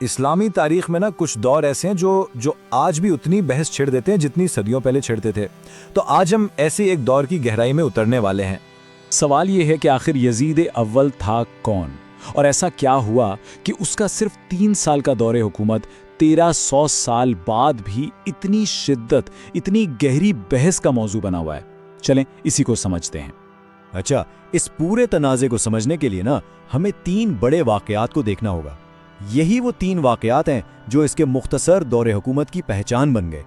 اسلامی تاریخ میں کچھ دور ایسے ہیں جو آج بھی اتنی بحث چھڑ دیتے ہیں جتنی صدیوں پہلے چھڑتے تھے۔ تو آج ہم ایسے ایک دور کی گہرائی میں اترنے والے ہیں۔ سوال یہ ہے کہ آخر یزید اول تھا کون، اور ایسا کیا ہوا کہ اس کا صرف 3 سال کا دور حکومت 1300 سال بعد بھی اتنی شدت، اتنی گہری بحث کا موضوع بنا ہوا ہے۔ چلیں اسی کو سمجھتے ہیں۔ اچھا، اس پورے تنازع کو سمجھنے کے لیے ہمیں 3 بڑے واقعات کو دیکھنا ہوگا۔ یہی وہ 3 واقعات ہیں جو اس کے مختصر دور حکومت کی پہچان بن گئے۔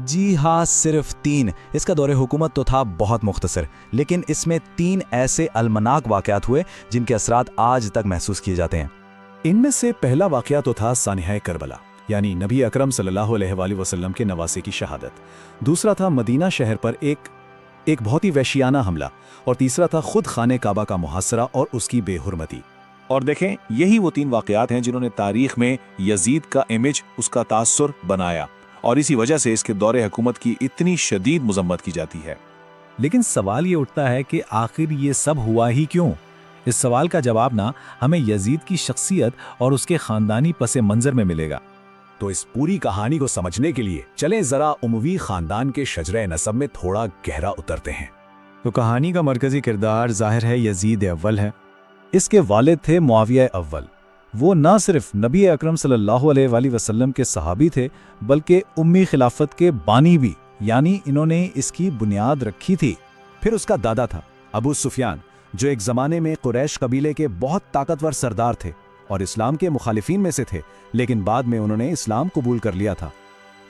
جی ہاں، صرف 3۔ اس کا دور حکومت تو تھا بہت مختصر، لیکن اس میں 3 ایسے المناک واقعات ہوئے جن کے اثرات آج تک محسوس کیے جاتے ہیں۔ ان میں سے پہلا واقعہ تو تھا سانحہ کربلا، یعنی نبی اکرم صلی اللہ علیہ وآلہ وسلم کے نواسے کی شہادت۔ دوسرا تھا مدینہ شہر پر ایک بہت ہی وحشیانہ حملہ، اور تیسرا تھا خود خانہ کعبہ کا محاصرہ اور اس کی بے حرمتی۔ اور دیکھیں، یہی وہ 3 واقعات ہیں جنہوں نے تاریخ میں یزید کا امیج، اس کا تاثر بنایا، اور اسی وجہ سے اس کے دور حکومت کی اتنی شدید مذمت کی جاتی ہے۔ لیکن سوال یہ اٹھتا ہے کہ آخر یہ سب ہوا ہی کیوں؟ اس سوال کا جواب ہمیں یزید کی شخصیت اور اس کے خاندانی پس منظر میں ملے گا۔ تو اس پوری کہانی کو سمجھنے کے لیے چلیں ذرا اموی خاندان کے شجرہ نسب میں تھوڑا گہرا اترتے ہیں۔ تو کہانی کا مرکزی کردار ظاہر ہے یزید اول ہے۔ اس کے والد تھے معاویہ اول۔ وہ نہ صرف نبی اکرم صلی اللہ علیہ وآلہ وسلم کے صحابی تھے، بلکہ امی خلافت کے بانی بھی، یعنی انہوں نے اس کی بنیاد رکھی تھی۔ پھر اس کا دادا تھا ابو سفیان، جو ایک زمانے میں قریش قبیلے کے بہت طاقتور سردار تھے اور اسلام کے مخالفین میں سے تھے، لیکن بعد میں انہوں نے اسلام قبول کر لیا تھا۔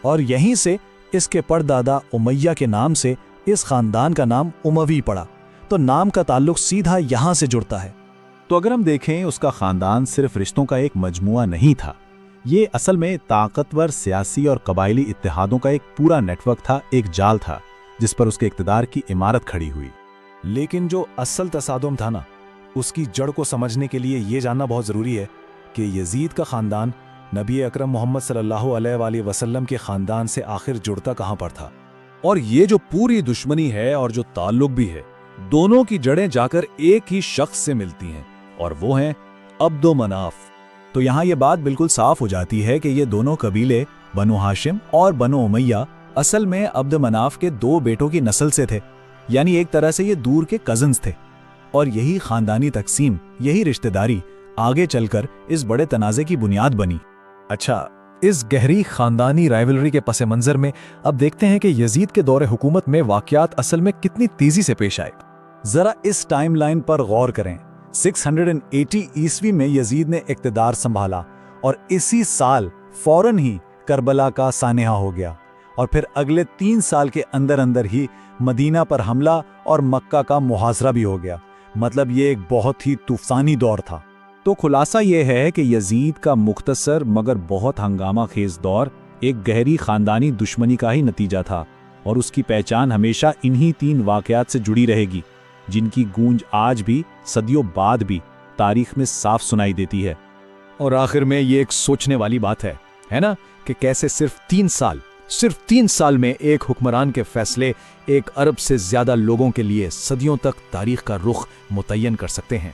اور یہیں سے اس کے پردادا امیہ کے نام سے اس خاندان کا نام اموی پڑا، تو نام کا تعلق سیدھا یہاں سے جڑتا ہے۔ تو اگر ہم دیکھیں، اس کا خاندان صرف رشتوں کا ایک مجموعہ نہیں تھا، یہ اصل میں طاقتور سیاسی اور قبائلی اتحادوں کا ایک پورا نیٹ ورک تھا، ایک جال تھا جس پر اس کے اقتدار کی عمارت کھڑی ہوئی۔ لیکن جو اصل تصادم تھا اس کی جڑ کو سمجھنے کے لیے یہ جاننا بہت ضروری ہے کہ یزید کا خاندان نبی اکرم محمد صلی اللہ علیہ وآلہ وسلم کے خاندان سے آخر جڑتا کہاں پر تھا۔ اور یہ جو پوری دشمنی ہے اور جو تعلق بھی ہے، دونوں کی جڑیں جا کر ایک ہی شخص سے ملتی ہیں، اور وہ ہیں عبد و مناف۔ تو یہاں یہ بات بالکل صاف ہو جاتی ہے کہ یہ دونوں قبیلے بنو ہاشم اور بنو امیہ اصل میں عبد مناف کے 2 بیٹوں کی نسل سے تھے، یعنی ایک طرح سے یہ دور کے کزنز تھے۔ اور یہی خاندانی تقسیم، یہی رشتہ داری آگے چل کر اس بڑے تنازع کی بنیاد بنی۔ اچھا، اس گہری خاندانی رائیولری کے پس منظر میں اب دیکھتے ہیں کہ یزید کے دور حکومت میں واقعات اصل میں کتنی تیزی سے پیش آئے۔ ذرا اس ٹائم لائن پر غور کریں۔ 680 عیسوی میں یزید نے اقتدار سنبھالا، اور اسی سال فوراً ہی کربلا کا سانحہ ہو گیا، اور پھر اگلے 3 سال کے اندر ہی مدینہ پر حملہ اور مکہ کا محاصرہ بھی ہو گیا۔ مطلب یہ ایک بہت ہی طوفانی دور تھا۔ تو خلاصہ یہ ہے کہ یزید کا مختصر مگر بہت ہنگامہ خیز دور ایک گہری خاندانی دشمنی کا ہی نتیجہ تھا، اور اس کی پہچان ہمیشہ انہی 3 واقعات سے جڑی رہے گی، جن کی گونج آج بھی صدیوں بعد بھی تاریخ میں صاف سنائی دیتی ہے۔ اور آخر میں یہ ایک سوچنے والی بات ہے نا، کہ کیسے صرف 3 سال میں ایک حکمران کے فیصلے 1 ارب سے زیادہ لوگوں کے لیے صدیوں تک تاریخ کا رخ متعین کر سکتے ہیں۔